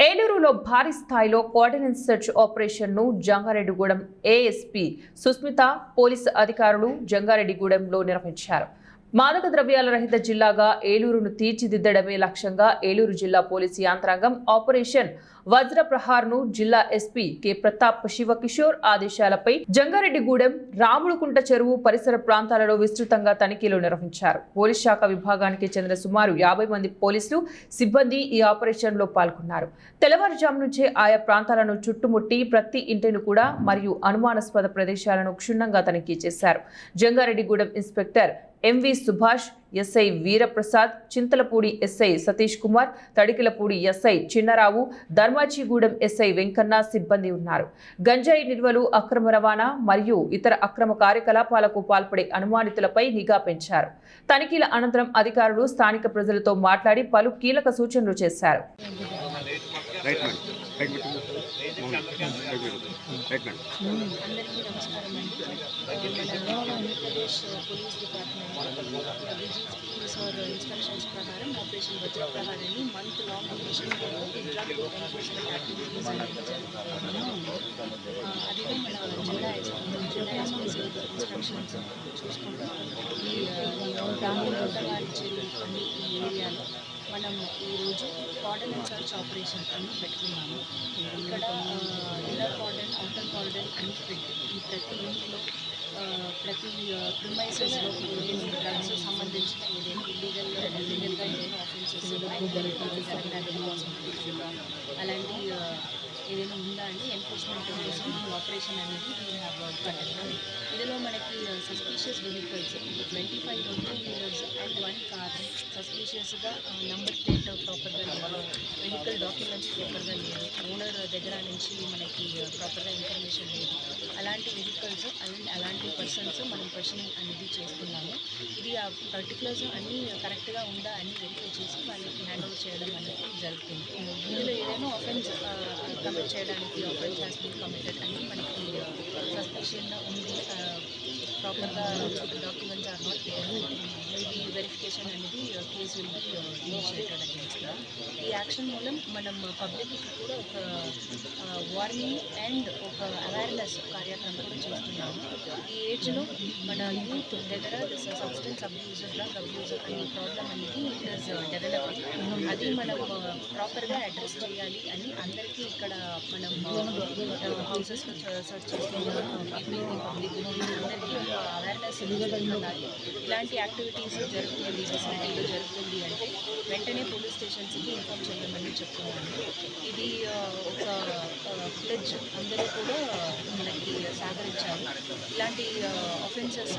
ఏలూరులో భారీ స్థాయిలో కోఆర్డినేట్ సెర్చ్ ఆపరేషన్ను జంగారెడ్డిగూడెం ఏఎస్పీ సుస్మిత పోలీసు అధికారులు జంగారెడ్డిగూడెంలో నిర్వహించారు. మాదక ద్రవ్యాల రహిత జిల్లాగా ఏలూరును తీర్చిదిద్దడమే లక్ష్యంగా ఏలూరు జిల్లా పోలీసు యంత్రాంగం ఆపరేషన్ వజ్రప్రహార్ను జిల్లా ఎస్పీ కె ప్రతాప్ శివకిషోర్ ఆదేశాలపై జంగారెడ్డిగూడెం రాములకుంట చెరువు పరిసర ప్రాంతాలలో విస్తృతంగా తనిఖీలు నిర్వహించారు. పోలీస్ శాఖ విభాగానికి చెందిన సుమారు 50 మంది పోలీసులు సిబ్బంది ఈ ఆపరేషన్లో పాల్గొన్నారు. తెల్లవారుజాము నుంచే ఆయా ప్రాంతాలను చుట్టుముట్టి ప్రతి ఇంటిని కూడా మరియు అనుమానాస్పద ప్రదేశాలను క్షుణ్ణంగా తనిఖీ చేశారు. Jangareddygudem inspector MV Subhash, SI Veeraprasad, Chintalapudi SI Satish Kumar, Tadikalapudi SI Chinnarao, Dharmajigudem SI Venkanna సిబ్బంది ఉన్నారు. గంజాయి నిల్వలు, అక్రమ రవాణా మరియు ఇతర అక్రమ కార్యకలాపాలకు పాల్పడే అనుమానితులపై నిఘా పెంచారు. తనిఖీల అనంతరం అధికారులు స్థానిక ప్రజలతో మాట్లాడి పలు కీలక సూచనలు చేశారు. ఇన్స్ట్రక్షన్స్ ప్రకారం ఆపరేషన్ బడ్జెట్ ప్రకారాన్ని month long duration drug enforcement activities అనేది జరుగుతుంది. అదిగా మన జిల్లా ఎస్పీస్ ఇన్స్ట్రక్షన్స్ చూసుకుంటూ ఈ రామగుంటవారి చెరువు అని ఈ ఏరియాలో మనం ఈరోజు కోఆర్డినేట్ సర్చ్ ఆపరేషన్ అని పెట్టుకున్నాము. ఇక్కడ ఇన్నర్ కార్డన్, అవుటర్ కార్డన్ అని పెట్టి ఈ ప్రతి ఇంట్లో ప్రతి ప్రిమైసెస్లో ఏదైనా డ్రగ్స్ సంబంధించిన ఏదైనా ఇల్లీగల్గా ఏదైనా ఆఫెన్సెస్ అలాంటి ఏదైనా ఉందా అని ఎన్ఫోర్స్మెంట్ కోసం ఈ ఆపరేషన్ అనేది కండక్ట్. ఇందులో మనకి suspicious vehicles 25 two wheelers and 1 car సస్పీషియస్గా నంబర్ ప్లేట్ ప్రాపర్గా లేదు, వెహికల్ డాక్యుమెంట్స్ ప్రాపర్గా లేదు, ఓనర్ దగ్గర నుంచి మనకి ప్రాపర్గా ఇన్ఫర్మేషన్ లేదు. అలాంటి వెహికల్స్ అలాంటి పర్సన్స్ మనం క్వశ్చనింగ్ అనేది చేస్తున్నాము. ఇది ఆ పర్టికులర్స్ అన్నీ కరెక్ట్గా ఉందా అని వెరిఫై చేసి వాళ్ళకి హ్యాండ్ ఓవర్ చేయడం అనేది జరుగుతుంది. ఇందులో ఏదైనా ఆఫెన్స్ కమిట్ చేయడానికి ఆఫెన్స్ హ్యాస్ బీన్ కమిటెడ్ అని మనకి సస్పెషన్ ఉంది, ప్రాపర్గా డాక్యుమెంట్స్ ఆర్ నాట్ దేర్, ఇది వెరిఫికేషన్ అనేది case will be initiated against. ఈ యాక్షన్ మూలం మనం పబ్లిక్కి కూడా ఒక వార్నింగ్ అండ్ ఒక అవేర్నెస్ కార్యక్రమం కూడా చేస్తున్నాము. ఈ ఏజ్లో మన యూత్ దగ్గర సబ్స్టెన్స్ అబ్యూజ్, డ్రగ్ అబ్యూజ్ అనే ప్రాబ్లం అనేది ఇట్ ఈస్ డెవలపింగ్. అది మనం ప్రాపర్గా అడ్రస్ చేయాలి అని అందరికీ ఇక్కడ మనం హౌసెస్లో సర్చ్ చేస్తున్నాము. పబ్లిక్ అందరికీ ఒక అవేర్నెస్ ఉండాలి. ఇలాంటి యాక్టివిటీస్ జరుగుతుంది విసినిటీలో జరుగుతుంది అంటే వెంటనే పోలీస్ స్టేషన్స్కి ఇన్ఫార్మ్ చేయమని చెప్తున్నాను. ఇది ఒక ప్లెడ్జ్ అందరూ కూడా మనకి సహకరించాలి. ఇలాంటి ఆఫెన్సెస్